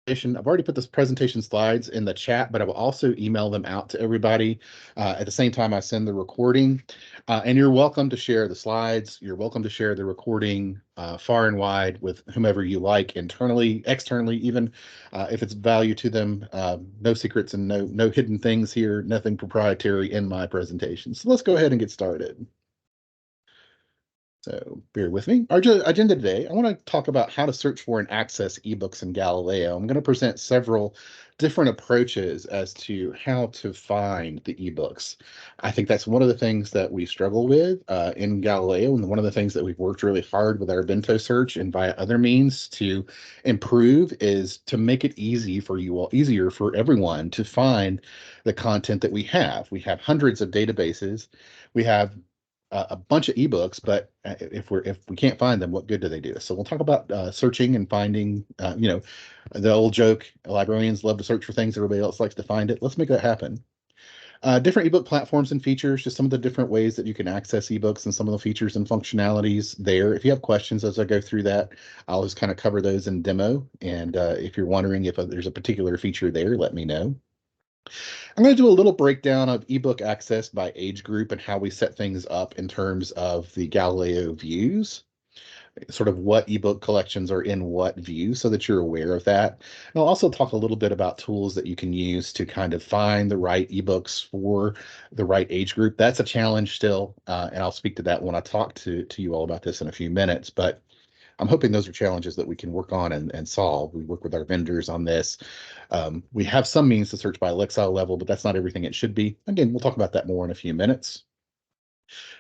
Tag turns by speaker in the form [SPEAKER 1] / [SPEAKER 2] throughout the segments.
[SPEAKER 1] I've already put this presentation slides in the chat, but I will also email them out to everybody at the same time I send the recording. And you're welcome to share the slides. You're welcome to share the recording far and wide with whomever you like, internally, externally, even if it's value to them. No secrets and no hidden things here, nothing proprietary in my presentation. So let's go ahead and get started. So bear with me. Our agenda today, I want to talk about how to search for and access ebooks in Galileo. I'm going to present several different approaches as to how to find the ebooks. I think that's one of the things that we struggle with in Galileo, and one of the things that we've worked really hard with our Bento search and via other means to improve is to make it easier for everyone to find the content that we have. We have hundreds of databases. We have a bunch of ebooks, but if we can't find them, what good do they do? So we'll talk about searching and finding. The old joke: librarians love to search for things, everybody else likes to find it. Let's make that happen. Different ebook platforms and features, just some of the different ways that you can access ebooks and some of the features and functionalities there. If you have questions as I go through that, I'll just kind of cover those in demo. And if you're wondering if there's a particular feature there, let me know. I'm going to do a little breakdown of ebook access by age group and how we set things up in terms of the Galileo views, sort of what ebook collections are in what view so that you're aware of that. And I'll also talk a little bit about tools that you can use to kind of find the right ebooks for the right age group. That's a challenge still, and I'll speak to that when I talk to you all about this in a few minutes. But I'm hoping those are challenges that we can work on and solve. We work with our vendors on this. We have some means to search by Lexile level, but that's not everything it should be. Again, we'll talk about that more in a few minutes.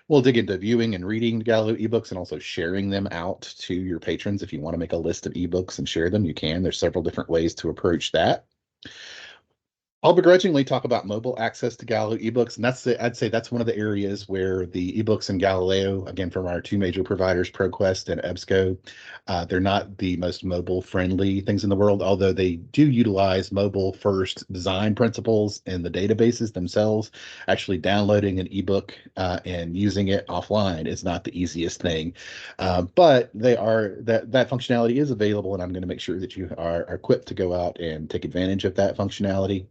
[SPEAKER 1] We'll dig into viewing and reading Galileo ebooks and also sharing them out to your patrons. If you want to make a list of ebooks and share them, you can. There's several different ways to approach that. I'll begrudgingly talk about mobile access to Galileo ebooks, and I'd say that's one of the areas where the ebooks in Galileo, again from our two major providers, ProQuest and EBSCO, they're not the most mobile-friendly things in the world, although they do utilize mobile-first design principles in the databases themselves. Actually, downloading an ebook and using it offline is not the easiest thing, but that functionality is available, and I'm going to make sure that you are equipped to go out and take advantage of that functionality.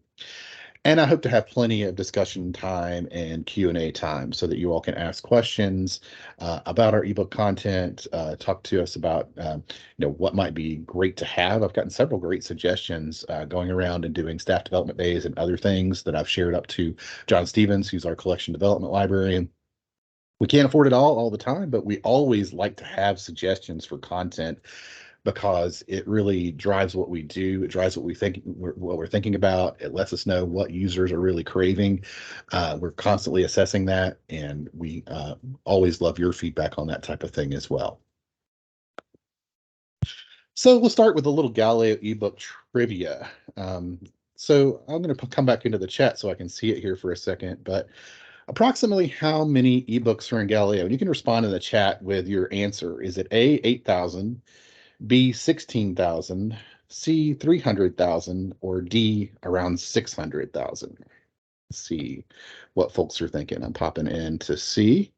[SPEAKER 1] And I hope to have plenty of discussion time and Q&A time so that you all can ask questions about our ebook content, talk to us about what might be great to have. I've gotten several great suggestions going around and doing staff development days and other things that I've shared up to John Stevens, who's our collection development librarian. We can't afford it all the time, but we always like to have suggestions for content because it really drives what we do. It drives what we're thinking about. It lets us know what users are really craving. We're constantly assessing that, and we always love your feedback on that type of thing as well. So we'll start with a little Galileo ebook trivia. So I'm going to come back into the chat so I can see it here for a second, but approximately how many ebooks are in Galileo? And you can respond in the chat with your answer. Is it A, 8,000, B, 16,000, C, 300,000, or D, around 600,000? Let's see what folks are thinking. I'm popping in to see.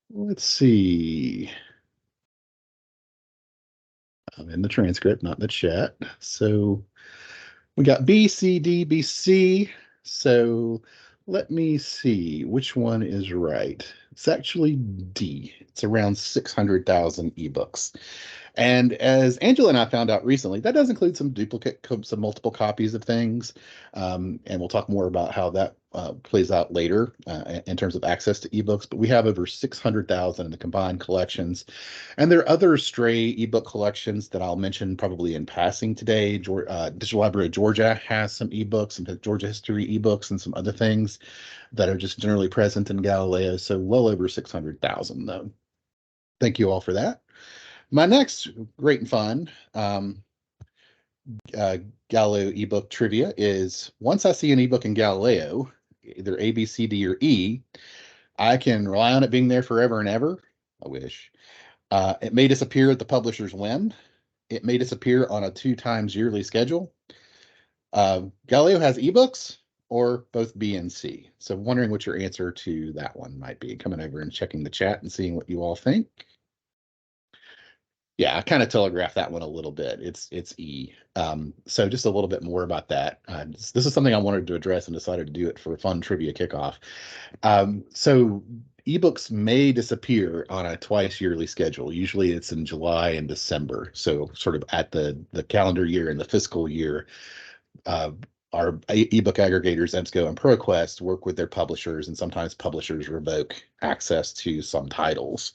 [SPEAKER 1] Let's see. I'm in the transcript, not in the chat. So we got B, C, D, B, C. So let me see which one is right. It's actually D. It's around 600,000 ebooks. And as Angela and I found out recently, that does include some multiple copies of things. And we'll talk more about how that plays out later in terms of access to ebooks. But we have over 600,000 in the combined collections. And there are other stray ebook collections that I'll mention probably in passing today. Digital Library of Georgia has some ebooks, some Georgia history ebooks, and some other things that are just generally present in Galileo. So well over 600,000, though. Thank you all for that. My next great and fun Galileo ebook trivia is: once I see an ebook in Galileo, either A, B, C, D, or E, I can rely on it being there forever and ever. I wish. It may disappear at the publisher's whim. It may disappear on a 2 times yearly schedule. Galileo has ebooks, or both B and C. So wondering what your answer to that one might be. Coming over and checking the chat and seeing what you all think. Yeah, I kind of telegraphed that one a little bit. It's E. So just a little bit more about that. This is something I wanted to address and decided to do it for a fun trivia kickoff. So ebooks may disappear on a twice yearly schedule. Usually it's in July and December. So sort of at the calendar year and the fiscal year, uh, our ebook aggregators, EBSCO and ProQuest, work with their publishers, and sometimes publishers revoke access to some titles.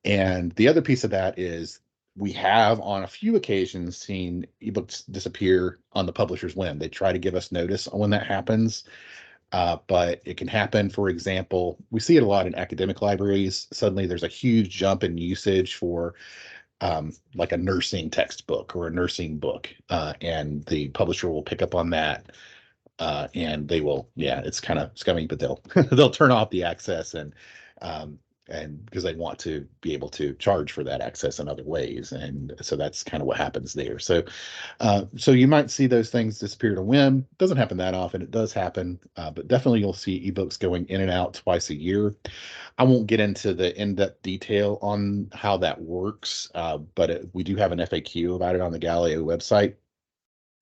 [SPEAKER 1] And the other piece of that is we have on a few occasions seen ebooks disappear on the publisher's whim. They try to give us notice when that happens, but it can happen. For example, we see it a lot in academic libraries. Suddenly there's a huge jump in usage for like a nursing textbook or a nursing book, and the publisher will pick up on that, and they will, yeah, it's kind of scummy, but they'll they'll turn off the access, um, and because they want to be able to charge for that access in other ways, and so that's kind of what happens there. So you might see those things disappear to whim. It doesn't happen that often. It does happen, but definitely you'll see ebooks going in and out twice a year. I won't get into the in-depth detail on how that works, but we do have an FAQ about it on the Galileo website.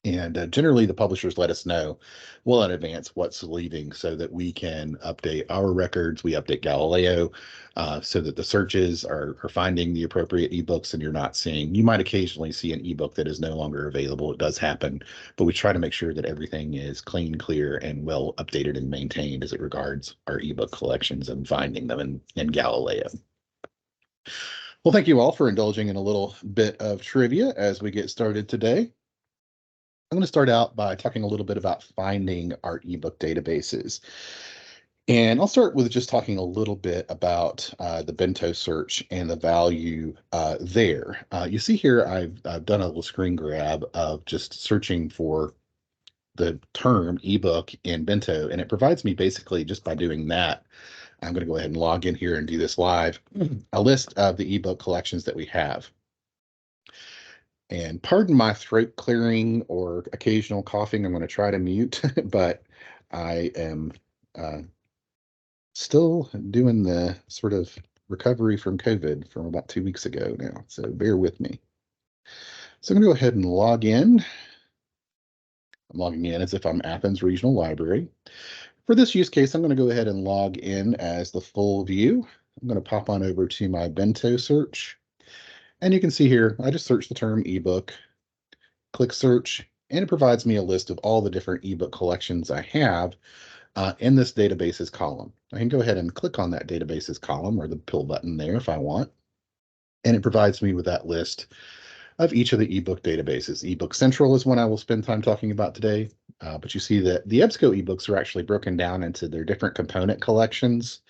[SPEAKER 1] And generally, the publishers let us know well in advance what's leaving so that we can update our records. We update Galileo so that the searches are finding the appropriate ebooks, and you're not seeing, you might occasionally see an ebook that is no longer available. It does happen, but we try to make sure that everything is clean, clear, and well updated and maintained as it regards our ebook collections and finding them in Galileo. Well, thank you all for indulging in a little bit of trivia as we get started today. I'm going to start out by talking a little bit about finding our ebook databases. And I'll start with just talking a little bit about the bento search and the value there. You see here, I've done a little screen grab of just searching for the term ebook in bento, and it provides me basically just by doing that. I'm going to go ahead and log in here and do this live, a list of the ebook collections that we have. And pardon my throat clearing or occasional coughing. I'm going to try to mute, but I am still doing the sort of recovery from COVID from about 2 weeks ago now. So bear with me. So I'm going to go ahead and log in. I'm logging in as if I'm Athens Regional Library. For this use case, I'm going to go ahead and log in as the full view. I'm going to pop on over to my bento search. And you can see here, I just searched the term ebook, click search, and it provides me a list of all the different ebook collections I have in this databases column. I can go ahead and click on that databases column or the pill button there if I want. And it provides me with that list of each of the ebook databases. eBook Central is one I will spend time talking about today. But you see that the EBSCO ebooks are actually broken down into their different component collections.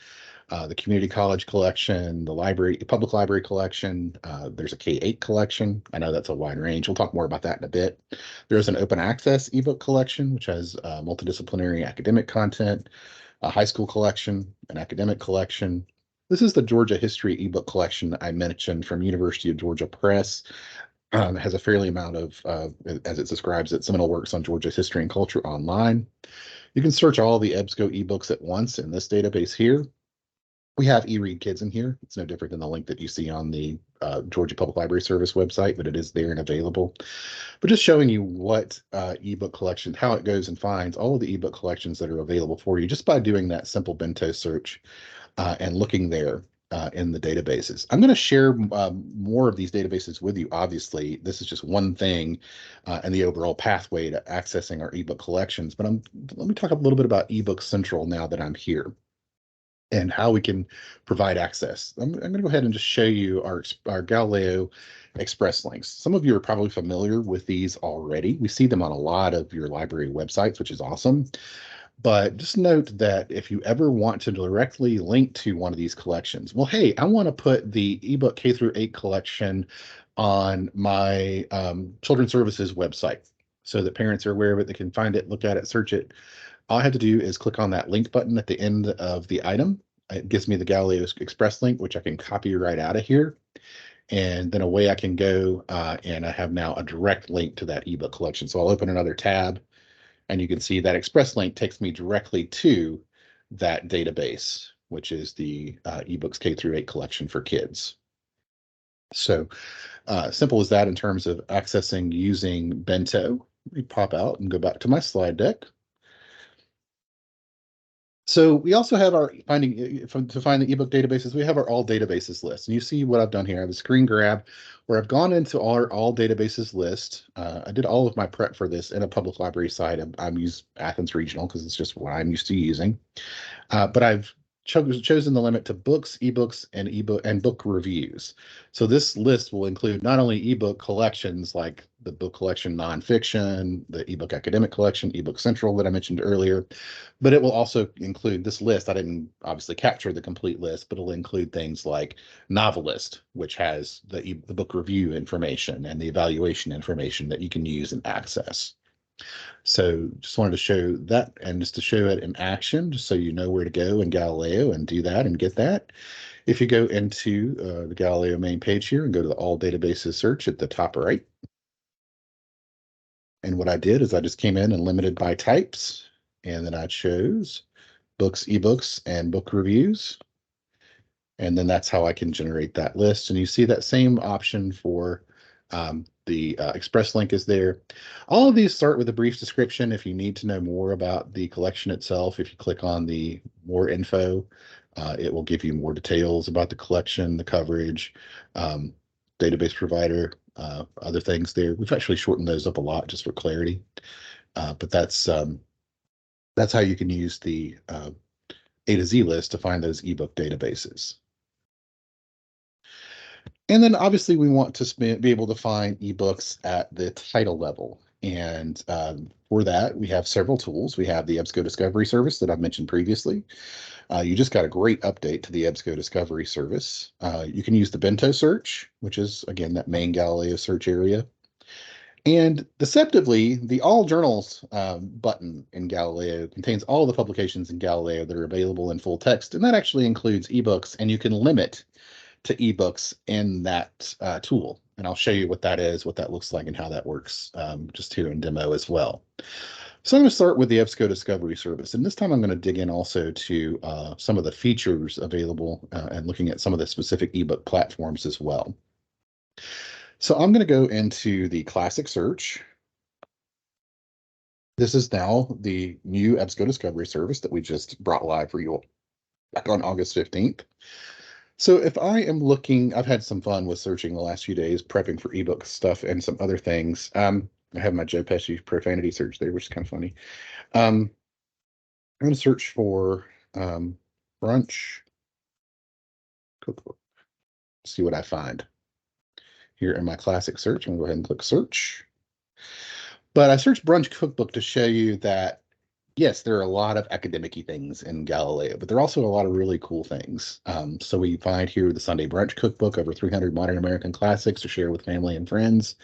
[SPEAKER 1] The community college collection, the library, public library collection. There's a K-8 collection. I know that's a wide range. We'll talk more about that in a bit. There's an open access ebook collection, which has multidisciplinary academic content, a high school collection, an academic collection. This is the Georgia History ebook collection that I mentioned from University of Georgia Press. It has a fairly amount of, as it describes it, seminal works on Georgia's history and culture online. You can search all the EBSCO ebooks at once in this database here. We have eRead Kids in here. It's no different than the link that you see on the Georgia Public Library Service website, but it is there and available. But just showing you what ebook collection, how it goes and finds all of the ebook collections that are available for you just by doing that simple bento search and looking there in the databases. I'm going to share more of these databases with you. Obviously, this is just one thing in the overall pathway to accessing our ebook collections. But let me talk a little bit about eBook Central now that I'm here and how we can provide access. I'm going to go ahead and just show you our Galileo Express links. Some of you are probably familiar with these already. We see them on a lot of your library websites, which is awesome. But just note that if you ever want to directly link to one of these collections, well, hey, I want to put the ebook K through 8 collection on my children's services website so that parents are aware of it. They can find it, look at it, search it. All I have to do is click on that link button at the end of the item. It gives me the Galileo Express link, which I can copy right out of here. And then away I can go, and I have now a direct link to that ebook collection. So I'll open another tab, and you can see that Express link takes me directly to that database, which is the eBooks K through 8 collection for kids. So simple as that in terms of accessing using Bento. Let me pop out and go back to my slide deck. So we also have our to find the ebook databases, we have our all databases list. And you see what I've done here. I have a screen grab where I've gone into our all databases list. I did all of my prep for this in a public library site. I'm used Athens Regional because it's just what I'm used to using. But I've chosen the limit to books, ebooks, and book reviews. So this list will include not only ebook collections like the book collection nonfiction, the ebook academic collection, ebook central that I mentioned earlier, but it will also include this list. I didn't obviously capture the complete list, but it'll include things like Novelist, which has the book review information and the evaluation information that you can use and access. So just wanted to show that, and just to show it in action, just so you know where to go in Galileo and do that and get that. If you go into the Galileo main page here and go to the all databases search at the top right. And what I did is I just came in and limited by types, and then I chose books, ebooks, and book reviews. And then that's how I can generate that list. And you see that same option for the express link is there. All of these start with a brief description. If you need to know more about the collection itself, if you click on the more info, it will give you more details about the collection, the coverage, database provider, other things there. We've actually shortened those up a lot just for clarity. But that's how you can use the A to Z list to find those ebook databases. And then obviously we want to be able to find ebooks at the title level. And for that, we have several tools. We have the EBSCO Discovery Service that I've mentioned previously. You just got a great update to the EBSCO Discovery Service. You can use the Bento search, which is, again, that main Galileo search area. And deceptively, the All Journals button in Galileo contains all the publications in Galileo that are available in full text. And that actually includes ebooks, and you can limit to ebooks in that tool. And I'll show you what that is, what that looks like, and how that works just here in demo as well. So I'm going to start with the EBSCO Discovery Service. And this time I'm going to dig in also to some of the features available and looking at some of the specific ebook platforms as well. So I'm going to go into the classic search. This is now the new EBSCO Discovery Service that we just brought live for you back on August 15th. So if I am looking, I've had some fun with searching the last few days, prepping for ebook stuff and some other things. I have my Joe Pesci profanity search there, which is kind of funny. I'm going to search for brunch cookbook. See what I find here in my classic search. I'm going to go ahead and click search. But I searched brunch cookbook to show you that yes, there are a lot of academic-y things in Galileo, but there are also a lot of really cool things. So we find here the Sunday Brunch Cookbook, over 300 modern American classics to share with family and friends.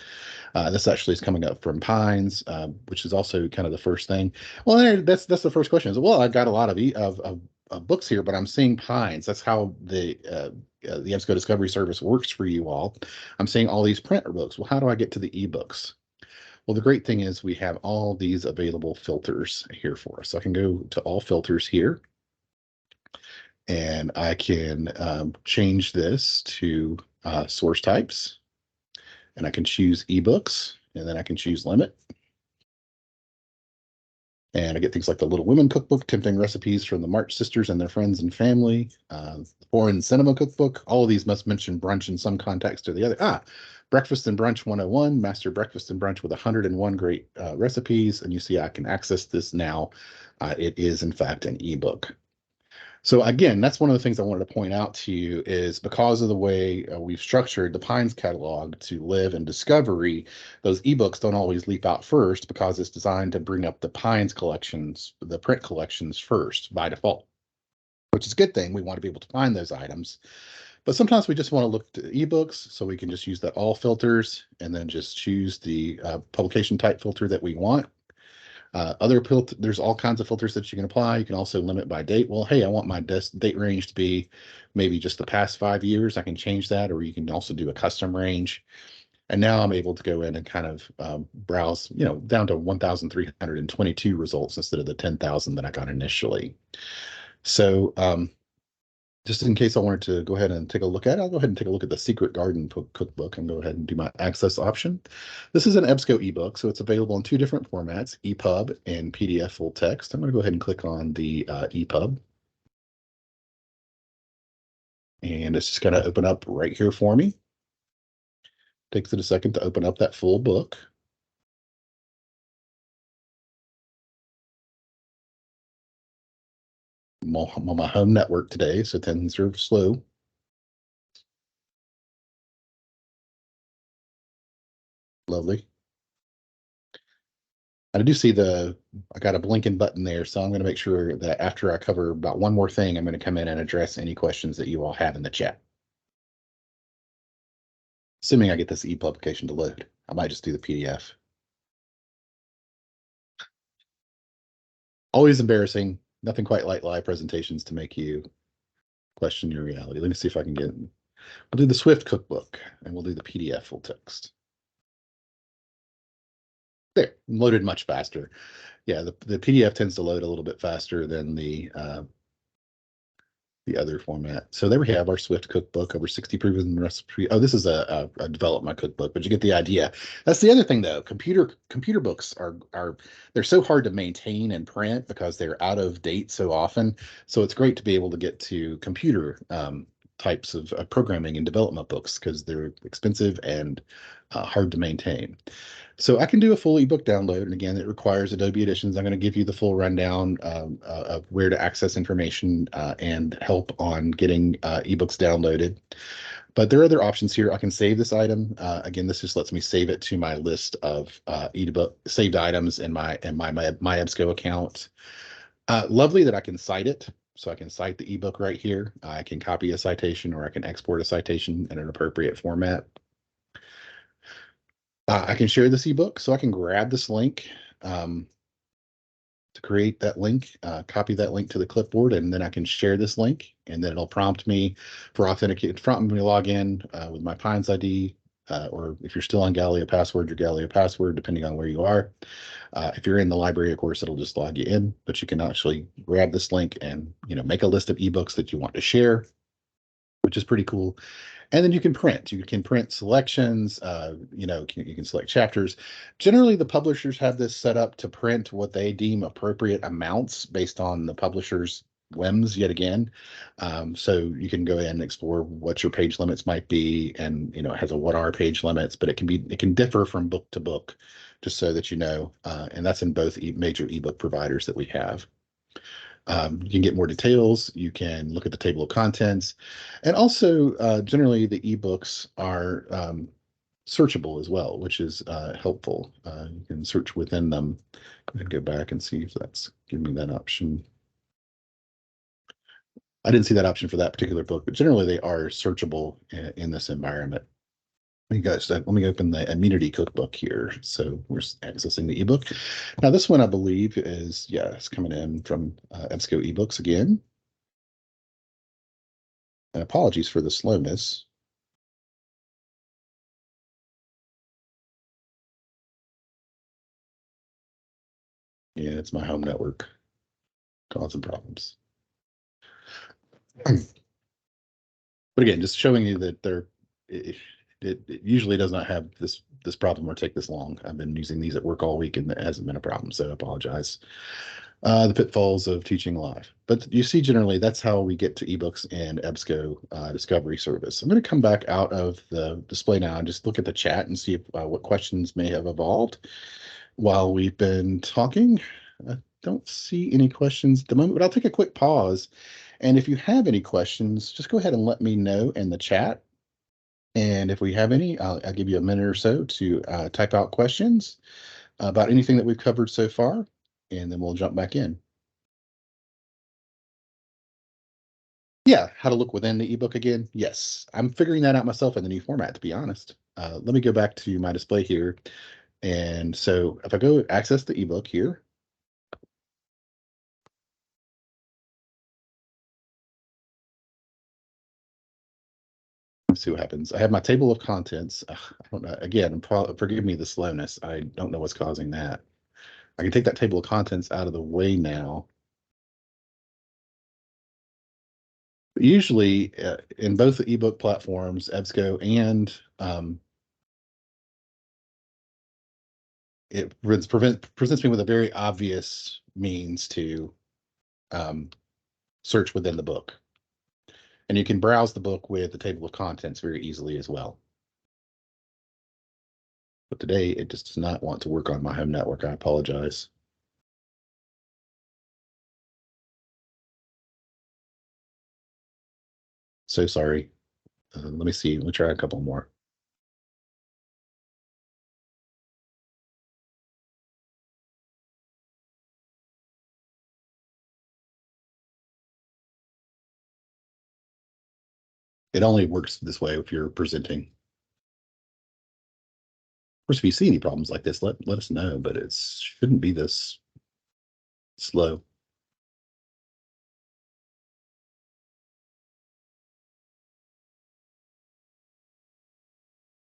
[SPEAKER 1] This actually is coming up from Pines, which is also kind of the first thing. Well, that's the first question is, well, I've got a lot of books here, but I'm seeing Pines. That's how the EBSCO Discovery Service works for you all. I'm seeing all these print books. Well, how do I get to the ebooks? Well, the great thing is we have all these available filters here for us. So I can go to all filters here, and I can change this to source types, and I can choose ebooks, and then I can choose limit. And I get things like the Little Women Cookbook, tempting recipes from the March sisters and their friends and family, Foreign Cinema Cookbook. All of these must mention brunch in some context or the other. Breakfast and Brunch 101, Master Breakfast and Brunch with 101 great recipes. And you see I can access this now. It is, in fact, an ebook. So again, that's one of the things I wanted to point out to you is because of the way we've structured the Pines catalog to live in discovery, those ebooks don't always leap out first because it's designed to bring up the Pines collections, the print collections first by default, which is a good thing. We want to be able to find those items. But sometimes we just want to look to ebooks, so we can just use that all filters and then just choose the publication type filter that we want. There's all kinds of filters that you can apply. You can also limit by date. Well, hey, I want my date range to be maybe just the past 5 years. I can change that, or you can also do a custom range. And now I'm able to go in and kind of browse, down to 1,322 results instead of the 10,000 that I got initially. So Just in case I wanted to go ahead and take a look at it, I'll go ahead and take a look at the Secret Garden cookbook and go ahead and do my access option. This is an EBSCO ebook, so it's available in two different formats, EPUB and PDF full text. I'm going to go ahead and click on the EPUB. And it's just going to open up right here for me. Takes it a second to open up that full book. I'm on my home network today, so things are slow. Lovely. I do see I got a blinking button there, so I'm going to make sure that after I cover about one more thing, I'm going to come in and address any questions that you all have in the chat. Assuming I get this e-publication to load, I might just do the PDF. Always embarrassing. Nothing quite like live presentations to make you question your reality. Let me see if I can get. We'll do the Swift cookbook, and we'll do the PDF full text. There, loaded much faster. Yeah, the PDF tends to load a little bit faster than the other format. So there we have our Swift cookbook, over 60 proven recipes. Oh, this is a development cookbook, but you get the idea. That's the other thing, though. Computer books are they're so hard to maintain and print because they're out of date so often. So it's great to be able to get to computer types of programming and development books because they're expensive and hard to maintain. So I can do a full ebook download, and again, it requires Adobe Editions. I'm going to give you the full rundown of where to access information and help on getting ebooks downloaded. But there are other options here. I can save this item. Again, this just lets me save it to my list of ebook saved items in my EBSCO account. Lovely that I can cite it. So I can cite the ebook right here. I can copy a citation, or I can export a citation in an appropriate format. I can share this ebook, so I can grab this link to create that link, copy that link to the clipboard, and then I can share this link, and then it'll prompt me for authentication, prompt me to log in with my Pines ID, or if you're still on Galileo password, your Galileo password, depending on where you are. If you're in the library, of course, it'll just log you in, but you can actually grab this link and make a list of ebooks that you want to share, which is pretty cool. And then you can print. You can print selections. You can select chapters. Generally, the publishers have this set up to print what they deem appropriate amounts based on the publisher's whims. Yet again, so you can go in and explore what your page limits might be, and it has a what are page limits, but it can differ from book to book, just so that you know. And that's in both major ebook providers that we have. You can get more details. You can look at the table of contents. And also, generally, the ebooks are searchable as well, which is helpful. You can search within them. Go ahead and go back and see if that's giving me that option. I didn't see that option for that particular book, but generally they are searchable in this environment. Let me open the Immunity Cookbook here. So we're accessing the ebook. Now this one, I believe, is, yeah, it's coming in from EBSCO eBooks again. And apologies for the slowness. Yeah, it's my home network causing problems. But again, just showing you that it usually does not have this problem or take this long. I've been using these at work all week, and it hasn't been a problem, so I apologize. The pitfalls of teaching live. But you see, generally, that's how we get to ebooks and EBSCO Discovery Service. I'm going to come back out of the display now and just look at the chat and see if, what questions may have evolved while we've been talking. I don't see any questions at the moment, but I'll take a quick pause. And if you have any questions, just go ahead and let me know in the chat. And if we have any, I'll give you a minute or so to type out questions about anything that we've covered so far, and then we'll jump back in. Yeah, how to look within the ebook again. Yes, I'm figuring that out myself in the new format, to be honest. Let me go back to my display here. And so if I go access the ebook here, let's see what happens. I have my table of contents. I don't know. Again, forgive me the slowness. I don't know what's causing that. I can take that table of contents out of the way now. usually in both the ebook platforms, EBSCO and it presents me with a very obvious means to search within the book. And you can browse the book with the table of contents very easily as well. But today it just does not want to work on my home network. I apologize. So sorry. Let me see. Let me try a couple more. It only works this way if you're presenting. Of course, if you see any problems like this, let us know, but it shouldn't be this slow.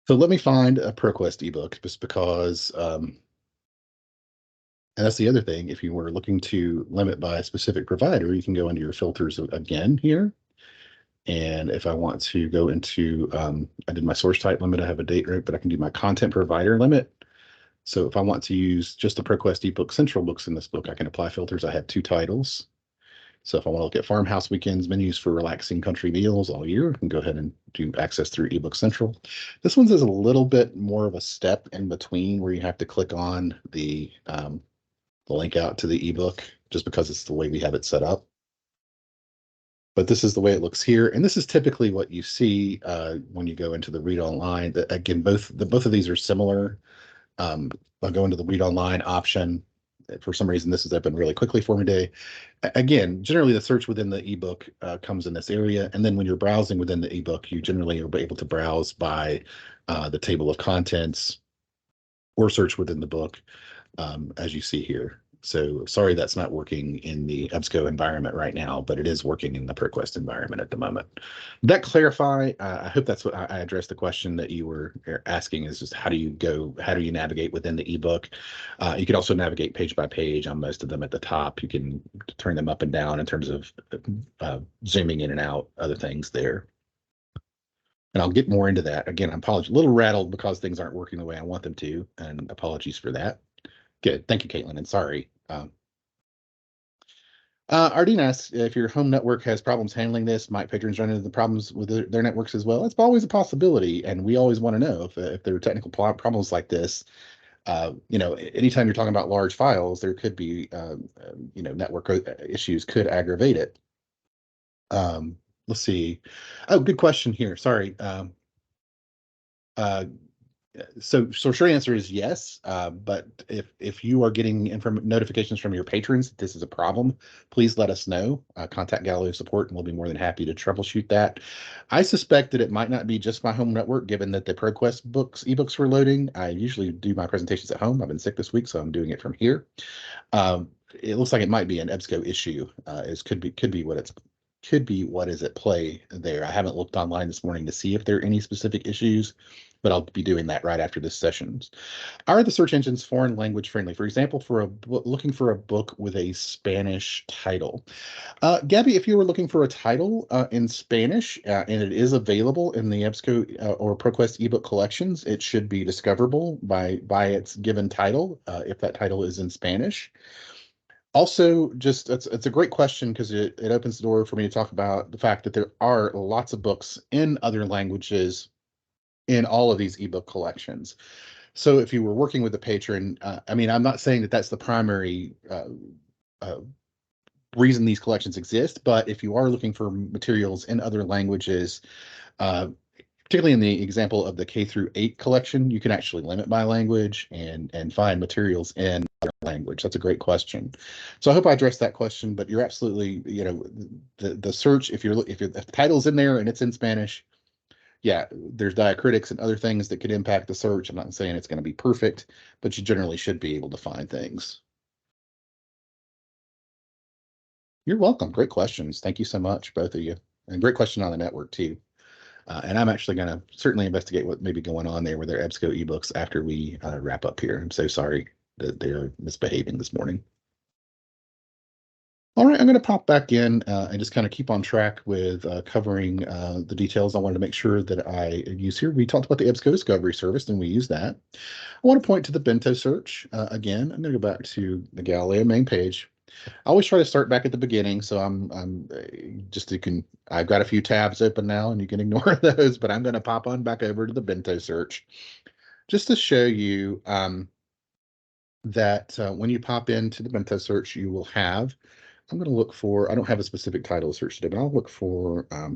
[SPEAKER 1] So let me find a ProQuest ebook just because, and that's the other thing. If you were looking to limit by a specific provider, you can go into your filters again here. And if I want to go into, I did my source type limit, I have a date rate, but I can do my content provider limit. So if I want to use just the ProQuest ebook central books in this book, I can apply filters. I have 2 titles. So if I want to look at farmhouse weekends, menus for relaxing country meals all year, I can go ahead and do access through ebook central. This one's is a little bit more of a step in between where you have to click on the link out to the ebook just because it's the way we have it set up. But this is the way it looks here. And this is typically what you see when you go into the read online. Again, both of these are similar. I'll go into the read online option. For some reason, this has opened really quickly for me today. Again, generally the search within the ebook comes in this area. And then when you're browsing within the ebook, you generally are able to browse by the table of contents or search within the book as you see here. So sorry that's not working in the EBSCO environment right now, but it is working in the ProQuest environment at the moment. Did that clarify? I hope that's what I addressed the question that you were asking is just how do you navigate within the ebook? You can also navigate page by page on most of them at the top. You can turn them up and down in terms of zooming in and out, other things there. And I'll get more into that. Again, I'm a little rattled because things aren't working the way I want them to, and apologies for that. Good. Thank you, Caitlin, and sorry. Ardeen asks if your home network has problems handling this. Might patrons run into the problems with their networks as well? It's always a possibility, and we always want to know if there are technical problems like this. Anytime you're talking about large files, there could be, network issues could aggravate it. Let's see. Oh, good question here. Sorry. Uh, so short answer is yes. But if you are getting notifications from your patrons that this is a problem, please let us know. Contact Galileo support, and we'll be more than happy to troubleshoot that. I suspect that it might not be just my home network, given that the ProQuest ebooks were loading. I usually do my presentations at home. I've been sick this week, so I'm doing it from here. It looks like it might be an EBSCO issue. Could be what is at play there. I haven't looked online this morning to see if there are any specific issues, but I'll be doing that right after this session. Are the search engines foreign language friendly? For example, looking for a book with a Spanish title. Gabby, if you were looking for a title in Spanish and it is available in the EBSCO or ProQuest ebook collections, it should be discoverable by its given title if that title is in Spanish. Also, it's a great question because it opens the door for me to talk about the fact that there are lots of books in other languages in all of these ebook collections. So if you were working with a patron, I'm not saying that that's the primary reason these collections exist, but if you are looking for materials in other languages, particularly in the example of the K through 8 collection, you can actually limit by language and find materials in other language. That's a great question. So I hope I addressed that question, but you're absolutely, the search, if the title's in there and it's in Spanish, yeah, there's diacritics and other things that could impact the search. I'm not saying it's going to be perfect, but you generally should be able to find things. You're welcome. Great questions. Thank you so much, both of you. And great question on the network, too. And I'm actually going to certainly investigate what may be going on there with their EBSCO ebooks after we wrap up here. I'm so sorry that they're misbehaving this morning. All right, I'm going to pop back in and just kind of keep on track with covering the details I wanted to make sure that I use here. We talked about the EBSCO Discovery Service, and we use that. I want to point to the bento search. Again, I'm going to go back to the Galileo main page. I always try to start back at the beginning, so just you can. I've got a few tabs open now, and you can ignore those. But I'm going to pop on back over to the bento search just to show you that when you pop into the bento search, you will have. I'm going to look for. I don't have a specific title search today, but I'll look for. I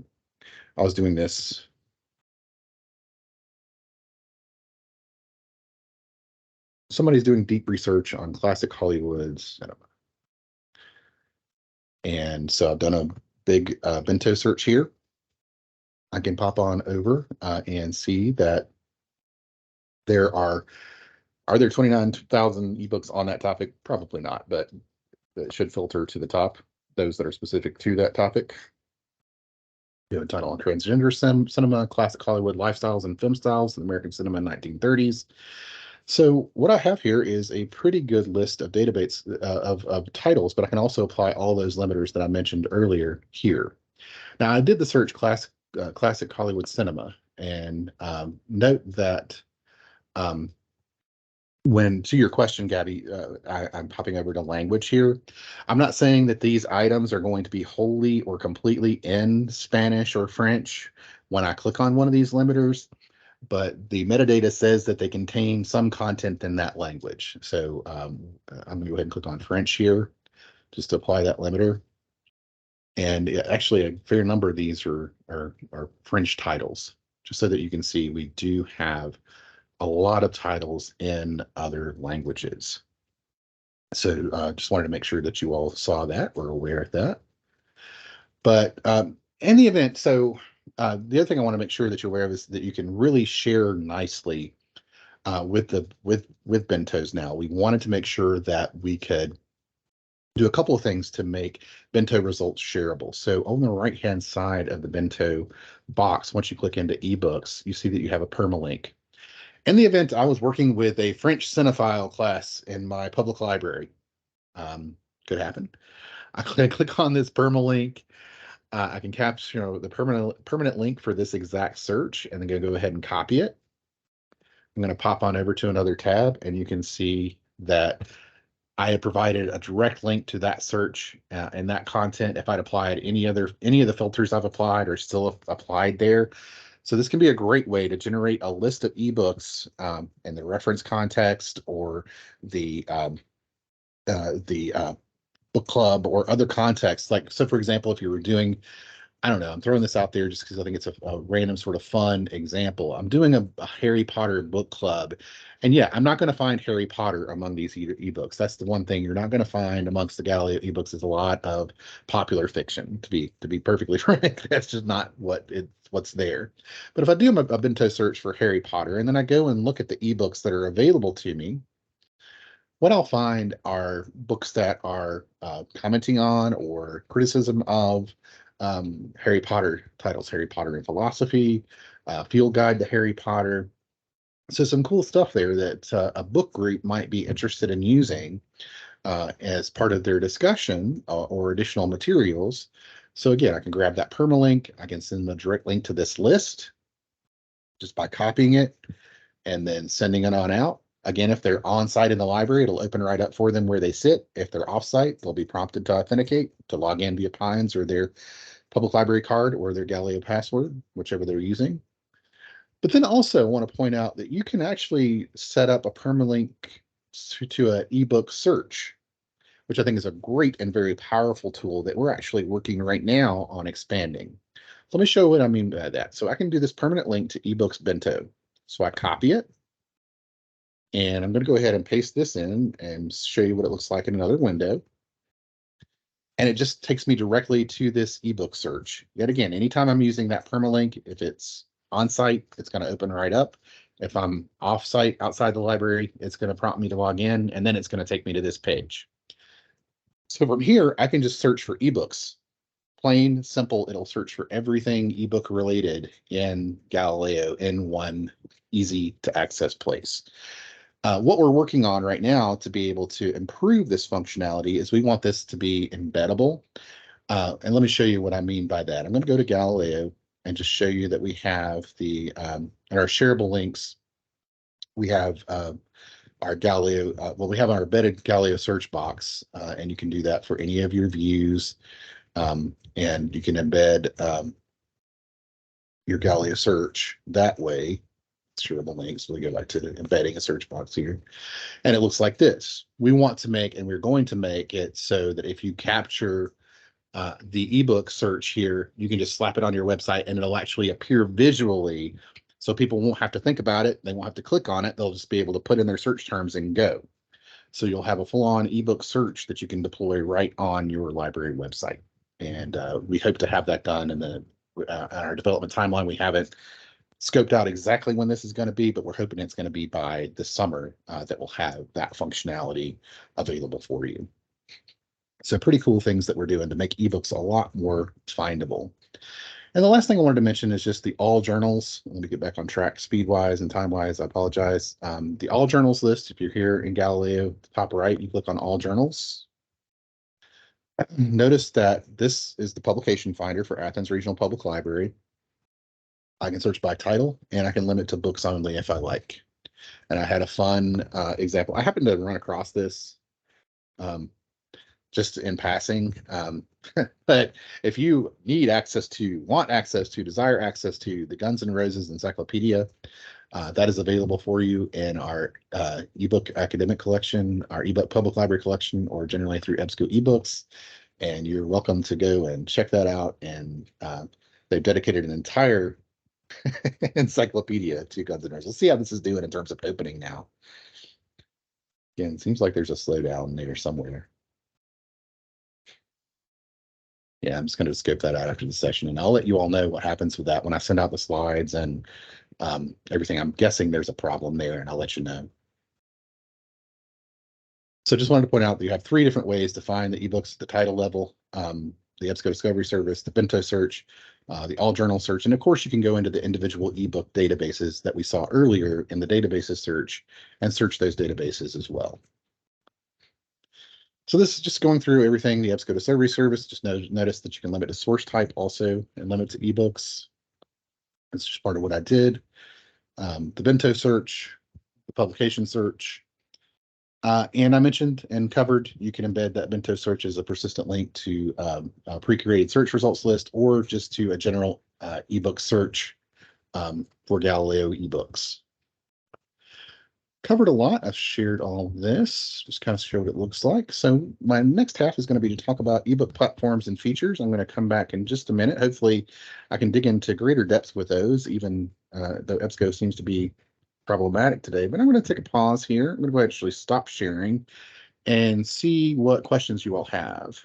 [SPEAKER 1] was doing this. Somebody's doing deep research on classic Hollywood cinema, and so I've done a big bento search here. I can pop on over and see that there are there 29,000 ebooks on that topic? Probably not, but it should filter to the top, those that are specific to that topic. You have a title on transgender cinema, classic Hollywood lifestyles and film styles in American cinema in 1930s. So what I have here is a pretty good list of database of titles, but I can also apply all those limiters that I mentioned earlier here. Now I did the search classic Hollywood cinema, and note that um, when to your question, Gabby, I'm popping over to language here. I'm not saying that these items are going to be wholly or completely in Spanish or French when I click on one of these limiters, but the metadata says that they contain some content in that language. So I'm going to go ahead and click on French here just to apply that limiter. And actually, a fair number of these are French titles, just so that you can see we do have a lot of titles in other languages. So just wanted to make sure that you all saw that or aware of that. But in the event, so the other thing I want to make sure that you're aware of is that you can really share nicely with bentos. Now we wanted to make sure that we could do a couple of things to make bento results shareable. So on the right hand side of the bento box, once you click into ebooks, you see that you have a permalink. In the event, I was working with a French cinephile class in my public library. Could happen. I click on this permalink. I can capture the permanent link for this exact search, and then go ahead and copy it. I'm going to pop on over to another tab, and you can see that I had provided a direct link to that search and that content. If I'd applied any of the filters I've applied are still applied there. So this can be a great way to generate a list of ebooks in the reference context or the book club or other contexts. Like, so for example, if you were doing, I don't know, I'm throwing this out there just because I think it's a random sort of fun example. I'm doing a Harry Potter book club. And yeah, I'm not going to find Harry Potter among these ebooks. That's the one thing you're not going to find amongst the Galileo ebooks is a lot of popular fiction, to be perfectly frank. That's just not what's there. But if I do a bento search for Harry Potter and then I go and look at the ebooks that are available to me, what I'll find are books that are commenting on or criticism of Harry Potter titles, Harry Potter and Philosophy, Field Guide to Harry Potter. So some cool stuff there that a book group might be interested in using as part of their discussion or additional materials. So again, I can grab that permalink. I can send the direct link to this list just by copying it and then sending it on out. Again, if they're on site in the library, it'll open right up for them where they sit. If they're off site, they'll be prompted to authenticate, to log in via Pines or their public library card or their Galileo password, whichever they're using. But then also I want to point out that you can actually set up a permalink to an ebook search, which I think is a great and very powerful tool that we're actually working right now on expanding. So let me show what I mean by that. So I can do this permanent link to ebooks bento. So I copy it. And I'm going to go ahead and paste this in and show you what it looks like in another window. And it just takes me directly to this ebook search. Yet again, anytime I'm using that permalink, if it's on site, it's going to open right up. If I'm off site outside the library, it's going to prompt me to log in, and then it's going to take me to this page. So from here, I can just search for ebooks. Plain, simple, it'll search for everything ebook related in Galileo in one easy to access place. What we're working on right now to be able to improve this functionality is we want this to be embeddable. And let me show you what I mean by that. I'm going to go to Galileo and just show you that we have in our shareable links, we have our Galileo, well, we have our embedded Galileo search box, and you can do that for any of your views. And you can embed your Galileo search that way. Shareable links. We go back to embedding a search box here. And it looks like this. We want to make, and we're going to make it so that if you capture the ebook search here, you can just slap it on your website and it'll actually appear visually. So people won't have to think about it. They won't have to click on it. They'll just be able to put in their search terms and go. So you'll have a full-on ebook search that you can deploy right on your library website. And we hope to have that done in our development timeline. We haven't scoped out exactly when this is going to be, but we're hoping it's going to be by the summer that we'll have that functionality available for you. So pretty cool things that we're doing to make ebooks a lot more findable. And the last thing I wanted to mention is just the all journals. Let me get back on track speed-wise and time-wise. I apologize. The all journals list, if you're here in Galileo, top right, you click on all journals. Notice that this is the publication finder for Athens Regional Public Library. I can search by title, and I can limit to books only if I like. And I had a fun example. I happened to run across this just in passing. But if you want access to, desire access to the Guns N' Roses Encyclopedia, that is available for you in our ebook academic collection, our ebook public library collection, or generally through EBSCO ebooks. And you're welcome to go and check that out. And they've dedicated an entire encyclopedia to Guns N' Roses. Let's see how this is doing in terms of opening now. Again, it seems like there's a slowdown there somewhere. Yeah, I'm just going to scope that out after the session, and I'll let you all know what happens with that when I send out the slides and everything. I'm guessing there's a problem there, and I'll let you know. So just wanted to point out that you have 3 different ways to find the ebooks at the title level, the EBSCO Discovery Service, the Bento search, the all journal search, and of course you can go into the individual ebook databases that we saw earlier in the databases search and search those databases as well. So this is just going through everything, the EBSCO Discovery Service. Just notice that you can limit to source type also and limit to ebooks. It's just part of what I did. The Bento search, the publication search, and I mentioned and covered, you can embed that Bento search as a persistent link to a pre-created search results list or just to a general ebook search for Galileo ebooks. Covered a lot. I've shared all of this, just kind of show what it looks like. So my next half is going to be to talk about ebook platforms and features. I'm going to come back in just a minute. Hopefully I can dig into greater depth with those, even though EBSCO seems to be problematic today. But I'm going to take a pause here. I'm going to go ahead and actually stop sharing and see what questions you all have.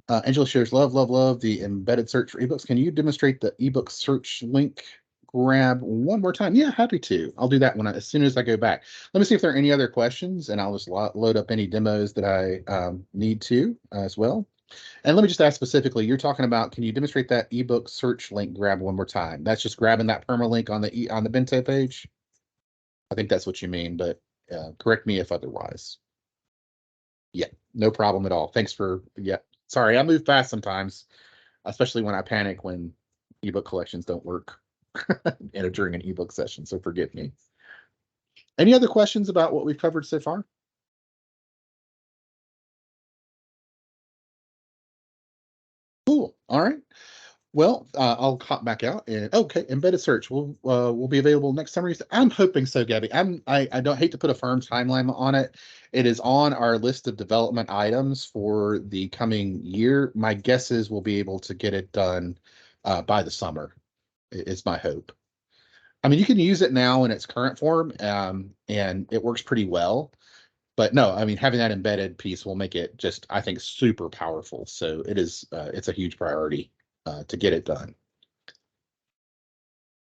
[SPEAKER 1] Angela shares, love the embedded search for ebooks. Can you demonstrate the ebook search link grab one more time? Yeah, happy to. I'll do that as soon as I go back. Let me see if there are any other questions, and I'll just load up any demos that I need to as well. And let me just ask specifically, you're talking about, can you demonstrate that ebook search link grab one more time? That's just grabbing that permalink on the Bento page? I think that's what you mean, but correct me if otherwise. Yeah, no problem at all. Thanks for, yeah. Sorry, I move fast sometimes, especially when I panic when ebook collections don't work during an ebook session, so forgive me. Any other questions about what we've covered so far? Cool. All right. Well, I'll hop back out and okay, embedded search will be available next summer. I'm hoping so, Gabby. I don't hate to put a firm timeline on it. It is on our list of development items for the coming year. My guess is we'll be able to get it done by the summer. Is my hope. I mean, you can use it now in its current form, and it works pretty well. But no, I mean, having that embedded piece will make it just, I think, super powerful. So it's a huge priority to get it done.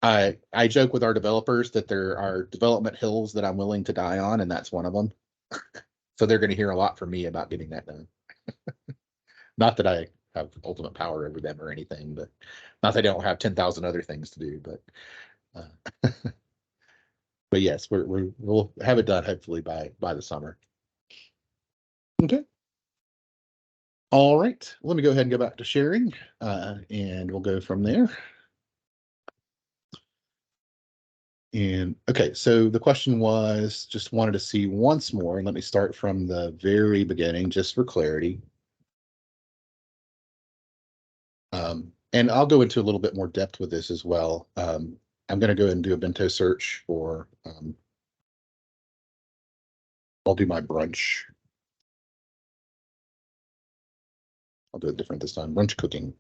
[SPEAKER 1] I joke with our developers that there are development hills that I'm willing to die on, and that's one of them. So they're going to hear a lot from me about getting that done. Not that I have ultimate power over them or anything, but not that I don't have 10,000 other things to do. But But yes, we'll have it done hopefully by the summer. Okay. All right. Let me go ahead and go back to sharing, and we'll go from there. And okay, so the question was just wanted to see once more, and let me start from the very beginning just for clarity. And I'll go into a little bit more depth with this as well. I'm going to go ahead and do a bento search for, I'll do my brunch. I'll do it different this time, brunch cooking,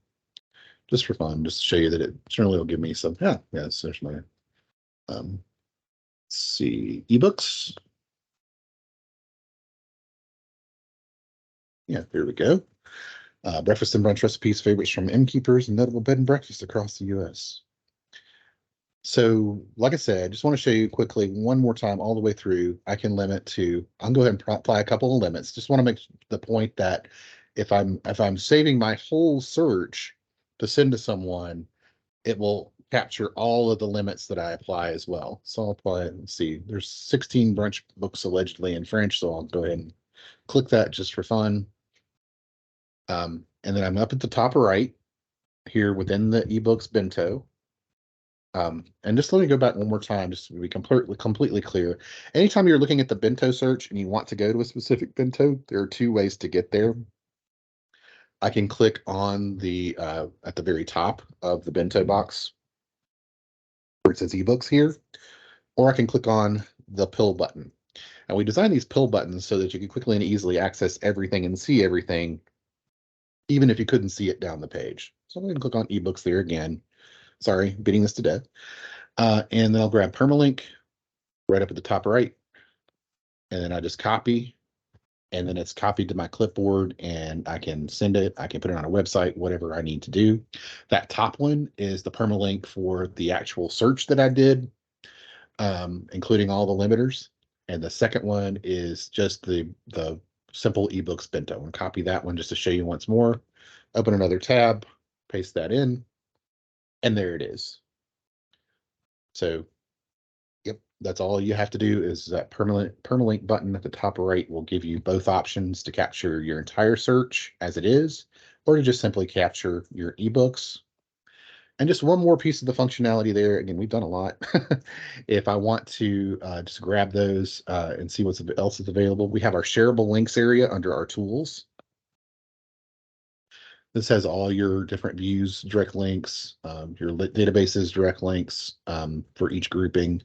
[SPEAKER 1] just for fun, just to show you that it generally will give me some, yeah, so there's my, let's see, ebooks. Yeah, here we go. Breakfast and brunch recipes, favorites from innkeepers and notable bed and breakfast across the U.S. So, like I said, I just want to show you quickly one more time all the way through. I can limit to, I'll go ahead and apply a couple of limits. Just want to make the point that if I'm saving my whole search to send to someone, it will capture all of the limits that I apply as well. So I'll apply, let's see, there's 16 brunch books allegedly in French, so I'll go ahead and click that just for fun. And then I'm up at the top right here within the eBooks bento. And just let me go back one more time, just to be completely clear. Anytime you're looking at the bento search and you want to go to a specific bento, there are two ways to get there. I can click on the at the very top of the bento box where it says ebooks here, or I can click on the pill button. And we designed these pill buttons so that you can quickly and easily access everything and see everything, even if you couldn't see it down the page. So I'm going to click on ebooks there again. Sorry, beating this to death. And then I'll grab permalink right up at the top right, and then I just copy, and then it's copied to my clipboard, and I can send it. I can put it on a website, whatever I need to do. That top one is the permalink for the actual search that I did, including all the limiters. And the second one is just the simple ebooks bento. And copy that one just to show you once more. Open another tab, paste that in, and there it is. So yep, that's all you have to do is that permalink button at the top right will give you both options to capture your entire search as it is, or to just simply capture your ebooks. And just one more piece of the functionality there. Again, we've done a lot. If I want to just grab those and see what else is available, we have our shareable links area under our tools. This has all your different views, direct links, your databases, direct links for each grouping.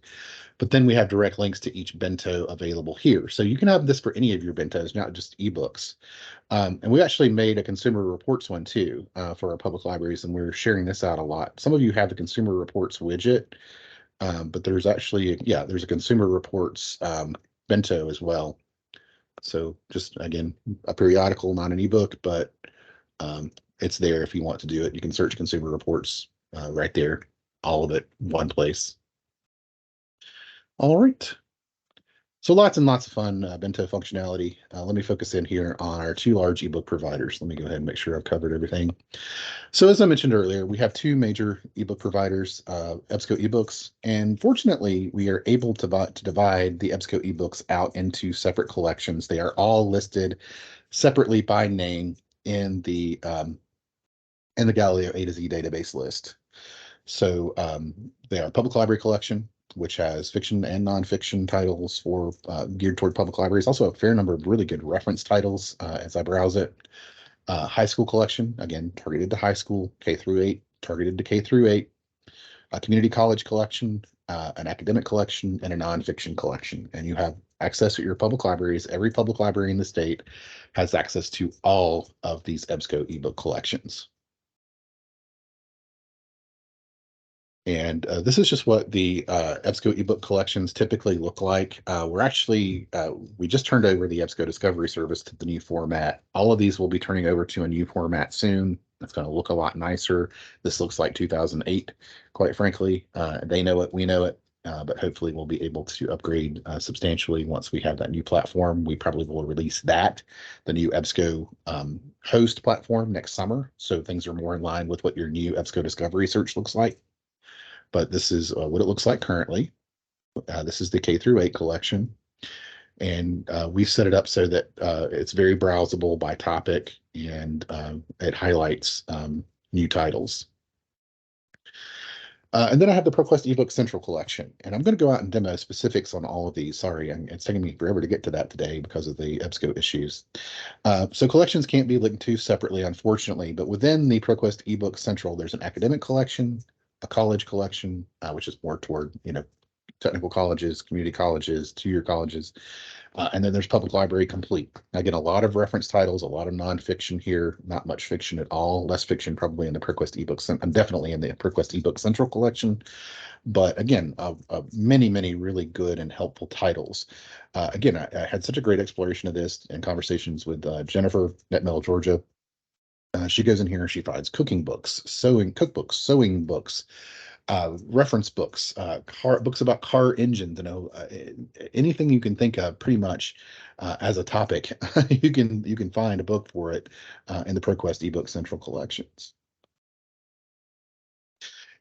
[SPEAKER 1] But then we have direct links to each bento available here. So you can have this for any of your bentos, not just ebooks. And we actually made a consumer reports one too for our public libraries, and we're sharing this out a lot. Some of you have the consumer reports widget, but there's actually, there's a consumer reports bento as well. So just, again, a periodical, not an ebook, but it's there if you want to do it. You can search consumer reports right there, all of it, one place. All right. So lots and lots of fun bento functionality. Let me focus in here on our two large ebook providers. Let me go ahead and make sure I've covered everything. So as I mentioned earlier, we have two major ebook providers, EBSCO eBooks, and fortunately, we are able to divide the EBSCO eBooks out into separate collections. They are all listed separately by name in the Galileo A to Z database list. So they are a public library collection, which has fiction and nonfiction titles for geared toward public libraries. Also, a fair number of really good reference titles as I browse it. High school collection, again, targeted to high school, K through 8, targeted to K through 8. A community college collection, an academic collection, and a nonfiction collection. And you have access at your public libraries. Every public library in the state has access to all of these EBSCO ebook collections. And this is just what the EBSCO ebook collections typically look like. We just turned over the EBSCO Discovery Service to the new format. All of these will be turning over to a new format soon. It's going to look a lot nicer. This looks like 2008, quite frankly. They know it, we know it, but hopefully we'll be able to upgrade substantially once we have that new platform. We probably will release the new EBSCO host platform next summer. So things are more in line with what your new EBSCO Discovery search looks like. But this is what it looks like currently. This is the K through 8 collection, and we set it up so that it's very browsable by topic, and it highlights new titles. And then I have the ProQuest eBook Central collection, and I'm going to go out and demo specifics on all of these. Sorry, it's taking me forever to get to that today because of the EBSCO issues. So collections can't be linked to separately, unfortunately, but within the ProQuest eBook Central, there's an academic collection, a college collection, which is more toward, technical colleges, community colleges, two-year colleges, and then there's Public Library Complete. I get a lot of reference titles, a lot of nonfiction here, not much fiction at all, less fiction probably in the ProQuest eBooks. I'm definitely in the ProQuest eBook Central collection, but again, many, many really good and helpful titles. Again, I had such a great exploration of this and conversations with Jennifer at Middle Georgia. She goes in here and she finds cooking books, sewing cookbooks, sewing books, reference books, books about car engines, anything you can think of pretty much as a topic. you can find a book for it in the ProQuest eBook Central collections.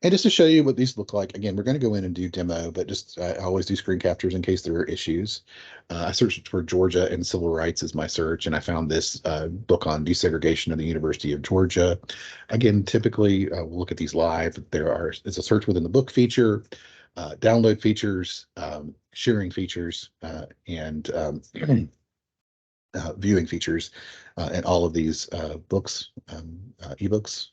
[SPEAKER 1] And just to show you what these look like, again, we're going to go in and do demo, but just I always do screen captures in case there are issues. I searched for Georgia and civil rights as my search, and I found this book on desegregation of the University of Georgia. Again, typically we'll look at these live. It's a search within the book feature, download features, sharing features, and viewing features, and all of these books, ebooks.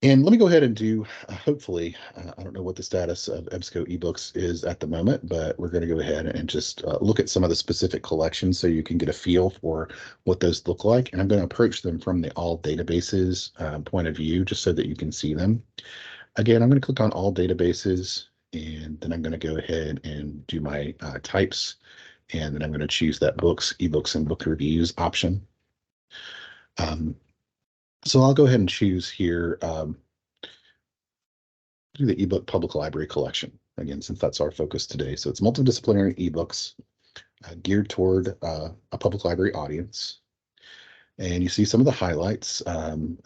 [SPEAKER 1] And let me go ahead and do, hopefully, I don't know what the status of EBSCO eBooks is at the moment, but we're going to go ahead and just look at some of the specific collections so you can get a feel for what those look like. And I'm going to approach them from the all databases point of view, just so that you can see them. Again, I'm going to click on all databases, and then I'm going to go ahead and do my types. And then I'm going to choose that books, ebooks, and book reviews option. So I'll go ahead and choose here, do the ebook public library collection, again, since that's our focus today. So it's multidisciplinary ebooks geared toward a public library audience. And you see some of the highlights, some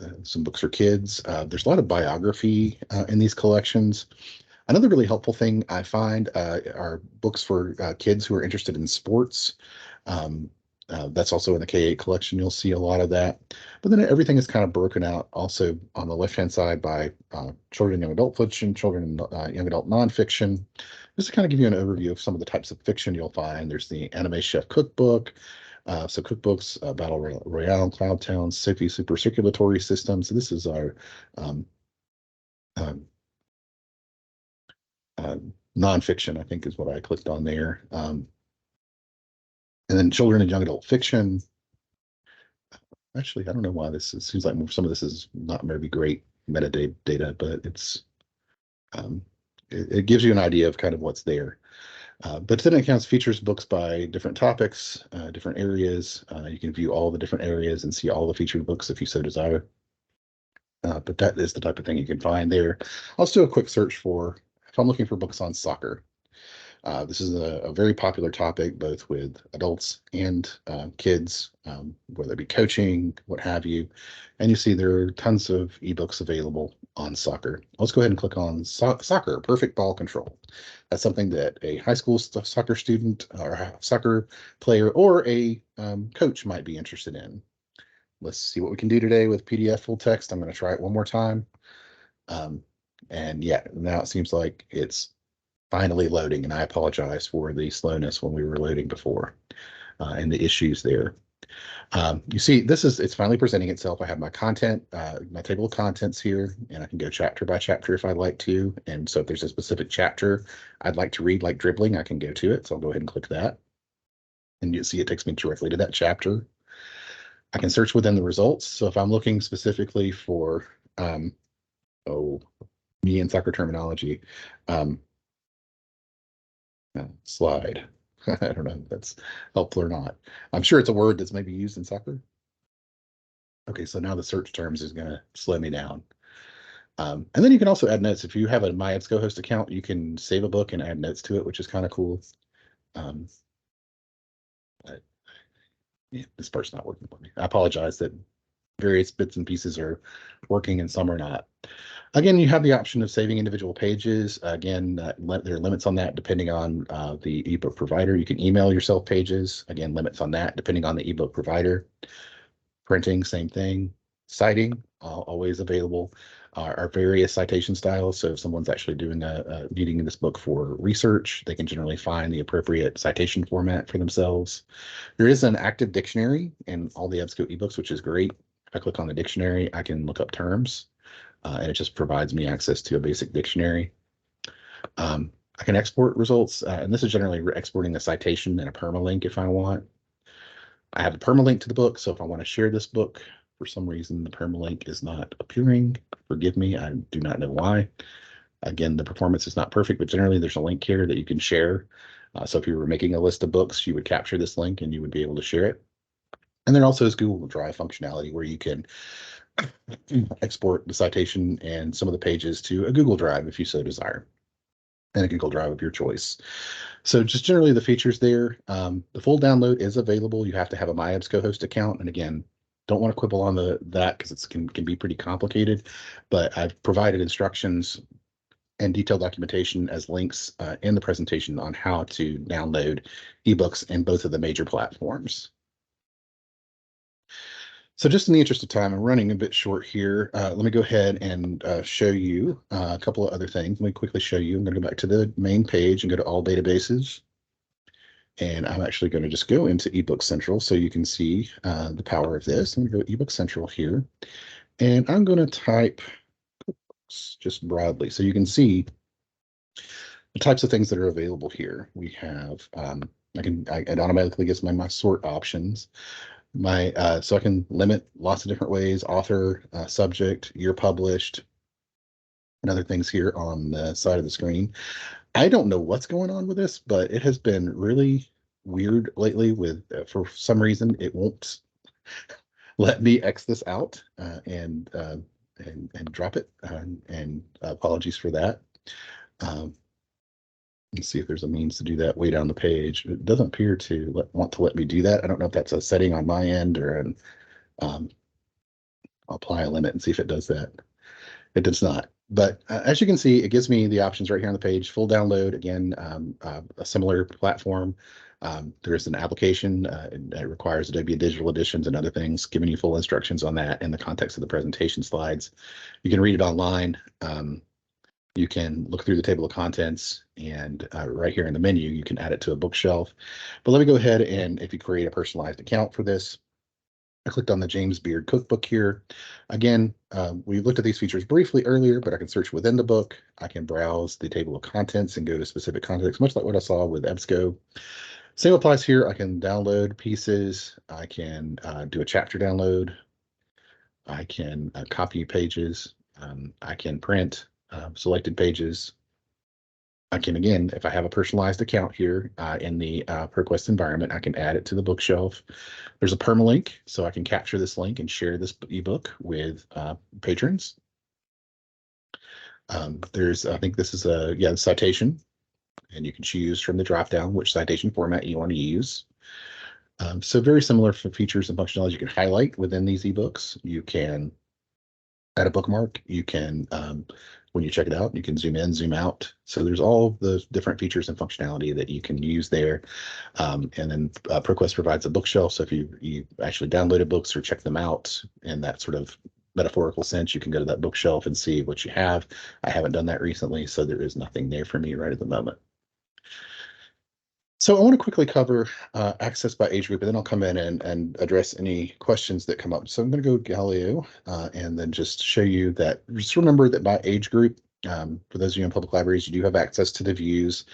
[SPEAKER 1] books for kids. There's a lot of biography in these collections. Another really helpful thing I find are books for kids who are interested in sports. That's also in the K8 collection. You'll see a lot of that. But then everything is kind of broken out also on the left-hand side by children and young adult fiction, children and young adult nonfiction. Just to kind of give you an overview of some of the types of fiction you'll find. There's the Anime Chef Cookbook. So cookbooks, Battle Royale, Cloud Town, Sophie Super Circulatory System. So this is our nonfiction, I think is what I clicked on there. And then children and young adult fiction. Actually, I don't know why this seems like some of this is not maybe great metadata, but it gives you an idea of kind of what's there. But then it counts features books by different topics, different areas. You can view all the different areas and see all the featured books if you so desire. But that is the type of thing you can find there. I'll just do a quick search for, if I'm looking for books on soccer. This is a very popular topic, both with adults and kids, whether it be coaching, what have you. And you see there are tons of ebooks available on soccer. Let's go ahead and click on soccer, perfect ball control. That's something that a high school soccer student or a soccer player or a coach might be interested in. Let's see what we can do today with PDF full text. I'm going to try it one more time. And yeah, now it seems like it's finally loading, and I apologize for the slowness when we were loading before and the issues there. You see, it's finally presenting itself. I have my content, my table of contents here, and I can go chapter by chapter if I'd like to. And so if there's a specific chapter I'd like to read, like dribbling, I can go to it. So I'll go ahead and click that. And you see it takes me directly to that chapter. I can search within the results. So if I'm looking specifically for, me and soccer terminology, slide. I don't know if that's helpful or not. I'm sure it's a word that's maybe used in soccer. Okay, so now the search terms is going to slow me down. And then you can also add notes. If you have a My EBSCO account, you can save a book and add notes to it, which is kind of cool. Yeah, this part's not working for me. I apologize that various bits and pieces are working and some are not. Again, you have the option of saving individual pages. Again, there are limits on that depending on the ebook provider. You can email yourself pages. Again, limits on that depending on the ebook provider. Printing, same thing. Citing, always available. Our various citation styles. So if someone's actually doing needing this book for research, they can generally find the appropriate citation format for themselves. There is an active dictionary in all the EBSCO ebooks, which is great. If I click on the dictionary, I can look up terms, and it just provides me access to a basic dictionary. I can export results, and this is generally exporting a citation and a permalink if I want. I have a permalink to the book, so if I want to share this book, for some reason the permalink is not appearing. Forgive me, I do not know why. Again, the performance is not perfect, but generally there's a link here that you can share. So if you were making a list of books, you would capture this link and you would be able to share it. And there also is Google Drive functionality where you can export the citation and some of the pages to a Google Drive if you so desire, and a Google Drive of your choice. So just generally the features there. The full download is available. You have to have a MyEBSCO account. And again, don't want to quibble on that because it can be pretty complicated, but I've provided instructions and detailed documentation as links in the presentation on how to download ebooks in both of the major platforms. So just in the interest of time, I'm running a bit short here. Let me go ahead and show you a couple of other things. Let me quickly show you. I'm going to go back to the main page and go to all databases. And I'm actually going to just go into eBook Central so you can see the power of this. I'm going to go eBook Central here. And I'm going to type just broadly so you can see the types of things that are available here. We have, it automatically gives my sort options. So I can limit lots of different ways: author, subject, year published, and other things here on the side of the screen. I don't know what's going on with this, but it has been really weird lately with, for some reason, it won't let me X this out and drop it. And apologies for that. Let's see if there's a means to do that way down the page. It doesn't appear to want to let me do that. I don't know if that's a setting on my end or an I'll apply a limit and see if it does that. It does not. But as you can see, it gives me the options right here on the page. Full download, again, a similar platform. There is an application that requires Adobe Digital Editions and other things, giving you full instructions on that in the context of the presentation slides. You can read it online. You can look through the table of contents, and right here in the menu, you can add it to a bookshelf. But let me go ahead and if you create a personalized account for this, I clicked on the James Beard cookbook here. Again, we looked at these features briefly earlier, but I can search within the book. I can browse the table of contents and go to specific context, much like what I saw with EBSCO. Same applies here. I can download pieces. I can do a chapter download. I can copy pages. I can print selected pages. I can, again, if I have a personalized account here in the ProQuest environment, I can add it to the bookshelf. There's a permalink, so I can capture this link and share this ebook with patrons. I think this is a citation, and you can choose from the dropdown which citation format you want to use. So very similar features and functionalities. You can highlight within these ebooks. You can add a bookmark. You can, when you check it out, you can zoom in, zoom out. So there's all the different features and functionality that you can use there. And then ProQuest provides a bookshelf. So if you actually downloaded books or check them out in that sort of metaphorical sense, you can go to that bookshelf and see what you have. I haven't done that recently, so there is nothing there for me right at the moment. So I want to quickly cover access by age group, and then I'll come in and address any questions that come up. So I'm going to go Galileo and then just show you that. Just remember that by age group, for those of you in public libraries, you do have access to the views.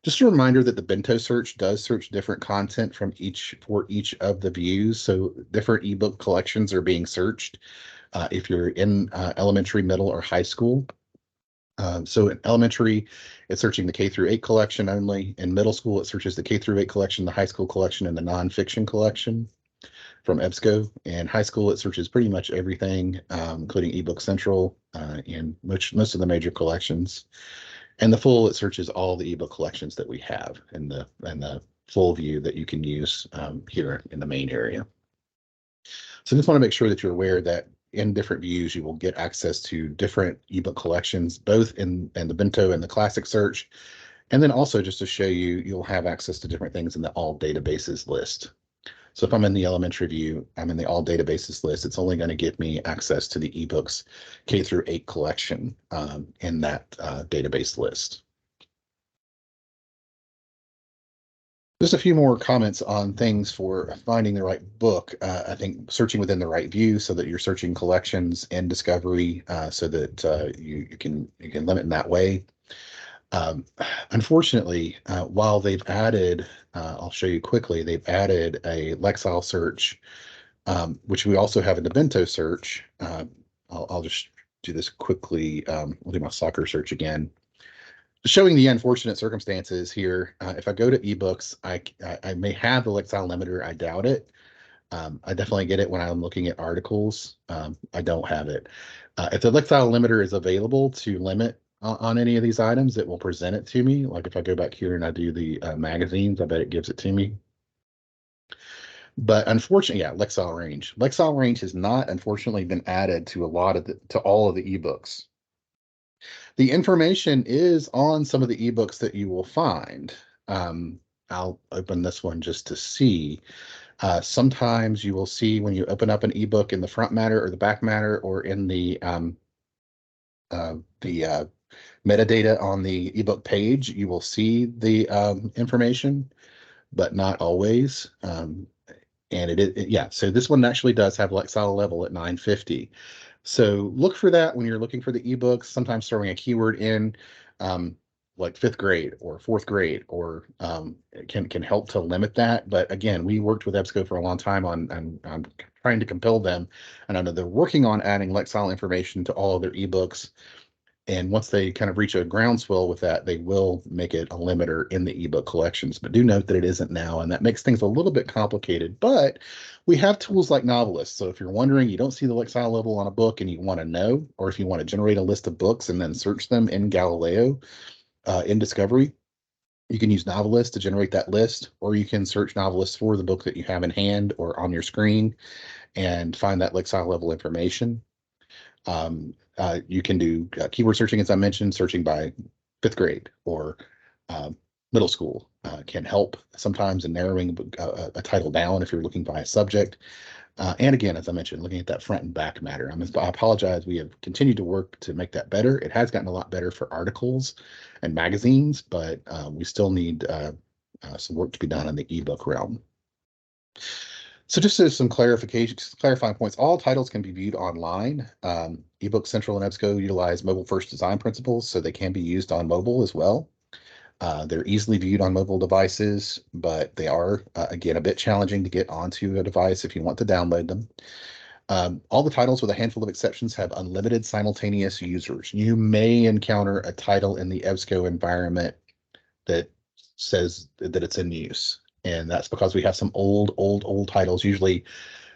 [SPEAKER 1] Just a reminder that the bento search does search different content for each of the views. So different ebook collections are being searched if you're in elementary, middle, or high school. So in elementary, it's searching the K through 8 collection only. In middle school, it searches the K through 8 collection, the high school collection, and the nonfiction collection from EBSCO. And high school, it searches pretty much everything, including eBook Central and most of the major collections. And the full, it searches all the ebook collections that we have in the full view that you can use here in the main area. So just want to make sure that you're aware that in different views, you will get access to different ebook collections, both in the Bento and the classic search. And then also just to show you, you'll have access to different things in the all databases list. So if I'm in the elementary view, I'm in the all databases list. It's only going to give me access to the ebooks K through 8 collection in that database list. Just a few more comments on things for finding the right book. I think searching within the right view so that you're searching collections and discovery so that you can limit in that way. Um, Unfortunately, while they've added, I'll show you quickly, they've added a Lexile search, which we also have in the Bento search. I'll just do this quickly. We'll do my soccer search again. Showing the unfortunate circumstances here. If I go to ebooks, I may have the Lexile limiter. I doubt it. I definitely get it when I'm looking at articles. I don't have it. If the Lexile limiter is available to limit on any of these items, it will present it to me. Like if I go back here and I do the magazines, I bet it gives it to me. But unfortunately, yeah, Lexile range. Lexile range has not, unfortunately, been added to a lot of to all of the ebooks. The information is on some of the ebooks that you will find. I'll open this one just to see. Sometimes you will see when you open up an ebook in the front matter or the back matter or in the metadata on the ebook page, you will see the information, but not always. And yeah, so this one actually does have Lexile level at 950. So look for that when you're looking for the ebooks, sometimes throwing a keyword in like 5th grade or 4th grade or can help to limit that. But again, we worked with EBSCO for a long time on trying to compel them. And I know they're working on adding Lexile information to all of their ebooks. And once they kind of reach a groundswell with that, they will make it a limiter in the ebook collections. But do note that it isn't now, and that makes things a little bit complicated. But we have tools like Novelist. So if you're wondering, you don't see the Lexile level on a book and you want to know, or if you want to generate a list of books and then search them in Galileo in Discovery, you can use Novelist to generate that list, or you can search Novelist for the book that you have in hand or on your screen and find that Lexile level information. You can do keyword searching, as I mentioned, searching by 5th grade or uh, middle school can help sometimes in narrowing a title down if you're looking by a subject. And again, as I mentioned, looking at that front and back matter. I apologize. We have continued to work to make that better. It has gotten a lot better for articles and magazines, but we still need some work to be done in the ebook realm. So just as some clarifying points, all titles can be viewed online. eBook Central and EBSCO utilize mobile first design principles, so they can be used on mobile as well. They're easily viewed on mobile devices, but they are, again, a bit challenging to get onto a device if you want to download them. All the titles, with a handful of exceptions, have unlimited simultaneous users. You may encounter a title in the EBSCO environment that says that it's in use. And that's because we have some old titles, usually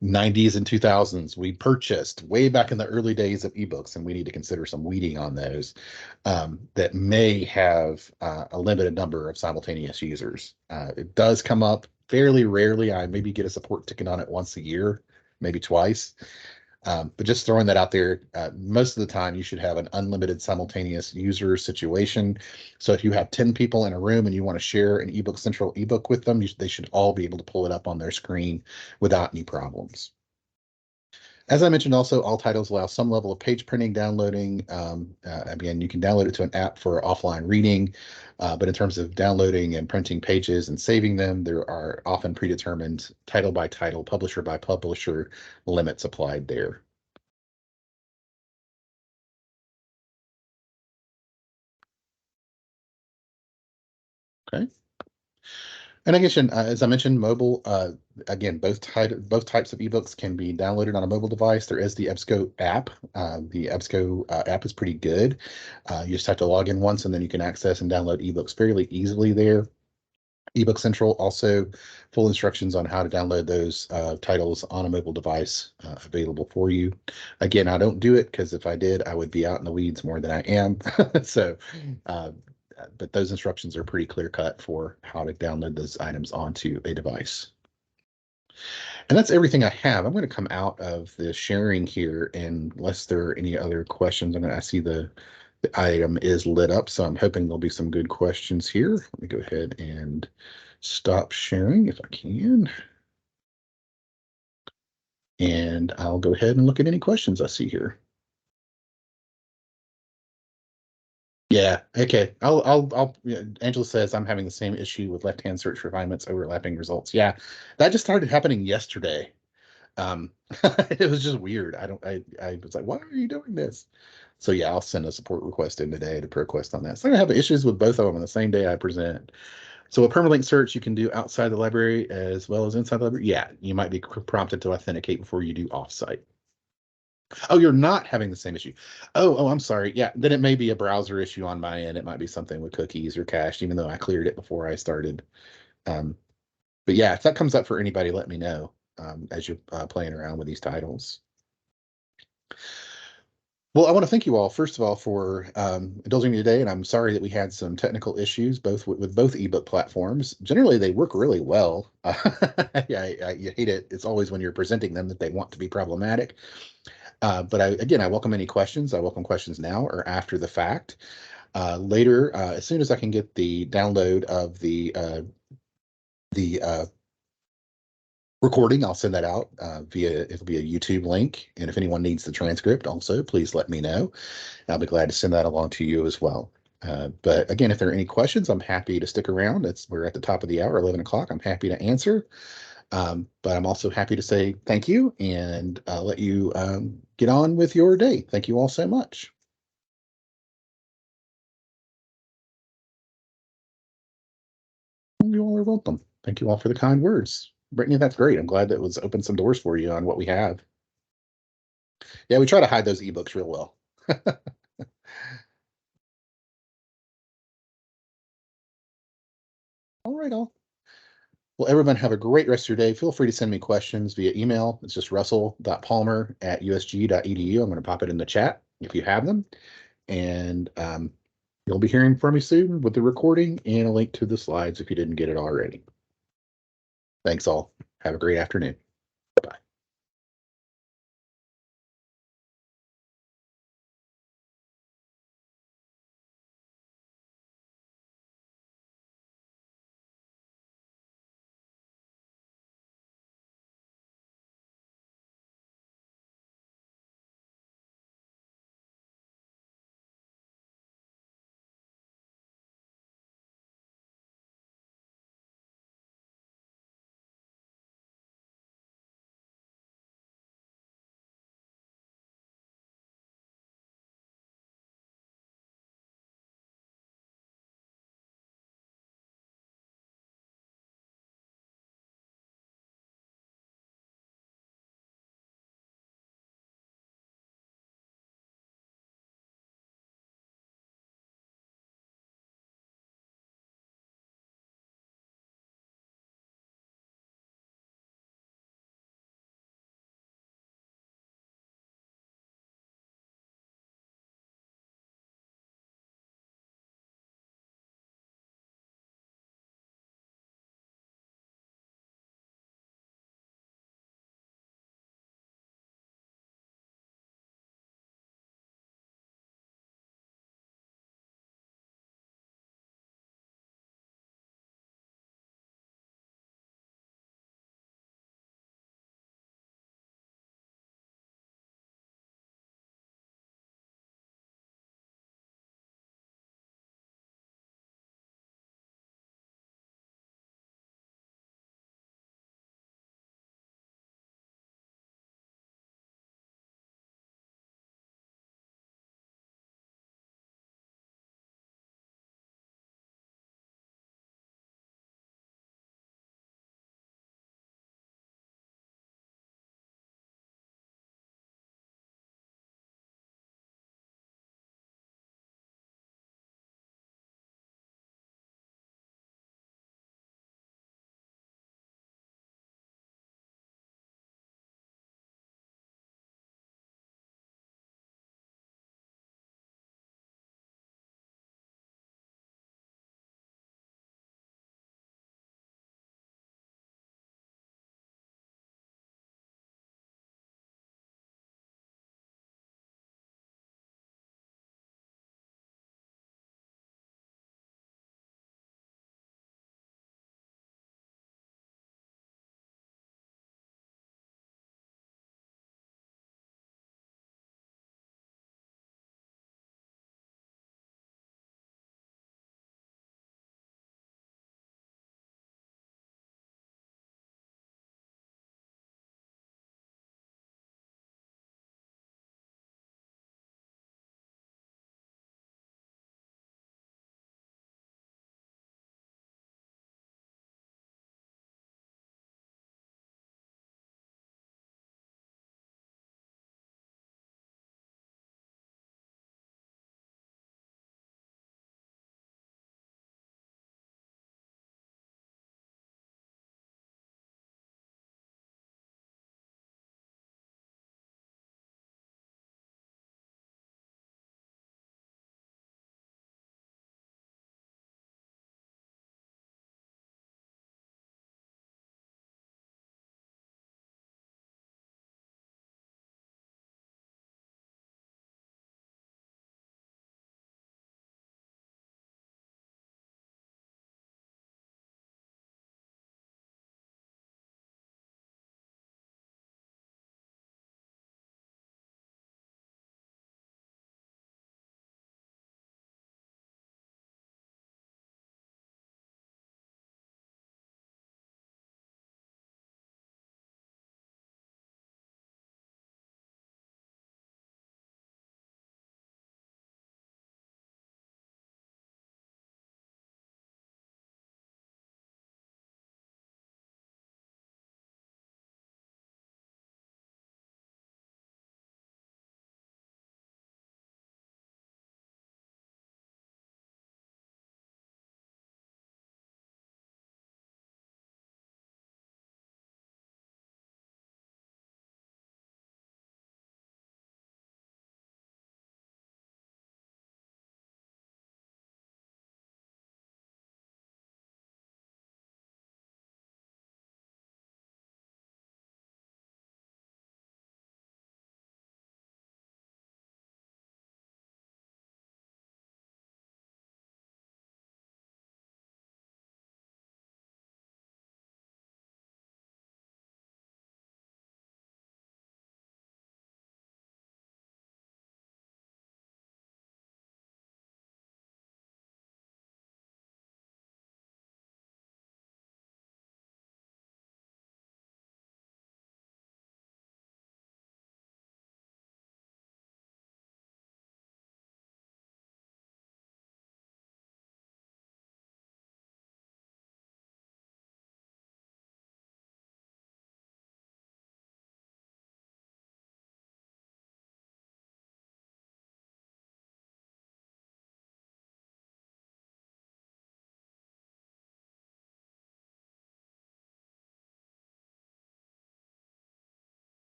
[SPEAKER 1] 90s and 2000s, we purchased way back in the early days of ebooks, and we need to consider some weeding on those that may have a limited number of simultaneous users. It does come up fairly rarely. I maybe get a support ticket on it once a year, maybe twice. But just throwing that out there, most of the time you should have an unlimited simultaneous user situation. So if you have 10 people in a room and you want to share an eBook Central ebook with them, they should all be able to pull it up on their screen without any problems. As I mentioned, also, all titles allow some level of page printing, downloading. Again, you can download it to an app for offline reading, but in terms of downloading and printing pages and saving them, there are often predetermined title by title, publisher by publisher limits applied there. Okay. And again, as I mentioned, mobile, again, both types of ebooks can be downloaded on a mobile device. There is the EBSCO app. The EBSCO app is pretty good. You just have to log in once, and then you can access and download ebooks fairly easily there. eBook Central also full instructions on how to download those titles on a mobile device available for you. Again, I don't do it because if I did, I would be out in the weeds more than I am. So but those instructions are pretty clear cut for how to download those items onto a device. And that's everything I have. I'm going to come out of the sharing here, and unless there are any other questions, I see the item is lit up, so I'm hoping there'll be some good questions here. Let me go ahead and stop sharing if I can. And I'll go ahead and look at any questions I see here. Yeah, okay. Yeah, Angela says I'm having the same issue with left-hand search refinements, overlapping results. Yeah, that just started happening yesterday. Um, it was just weird. I was like, why are you doing this? So yeah, I'll send a support request in today to request on that. So I have issues with both of them on the same day I present. So a permalink search you can do outside the library as well as inside the library. Yeah, you might be prompted to authenticate before you do offsite. Oh, you're not having the same issue. Oh, I'm sorry. Yeah, then it may be a browser issue on my end. It might be something with cookies or cached, even though I cleared it before I started. Um, but yeah, if that comes up for anybody, let me know as you're playing around with these titles. Well, I want to thank you all, first of all, for indulging me today. And I'm sorry that we had some technical issues both with both ebook platforms. Generally, they work really well. You hate it. It's always when you're presenting them that they want to be problematic. But again, I welcome any questions. I welcome questions now or after the fact. Later, as soon as I can get the download of the recording, I'll send that out it'll be a YouTube link. And if anyone needs the transcript also, please let me know. I'll be glad to send that along to you as well. But again, if there are any questions, I'm happy to stick around. We're at the top of the hour, 11 o'clock. I'm happy to answer. But I'm also happy to say thank you and let you get on with your day. Thank you all so much. You all are welcome. Thank you all for the kind words. Brittany, that's great. I'm glad that was opened some doors for you on what we have. Yeah, we try to hide those ebooks real well. All right, all. Well, everyone have a great rest of your day. Feel free to send me questions via email. It's just russell.palmer@usg.edu. I'm going to pop it in the chat if you have them. And you'll be hearing from me soon with the recording and a link to the slides if you didn't get it already. Thanks all. Have a great afternoon. Bye.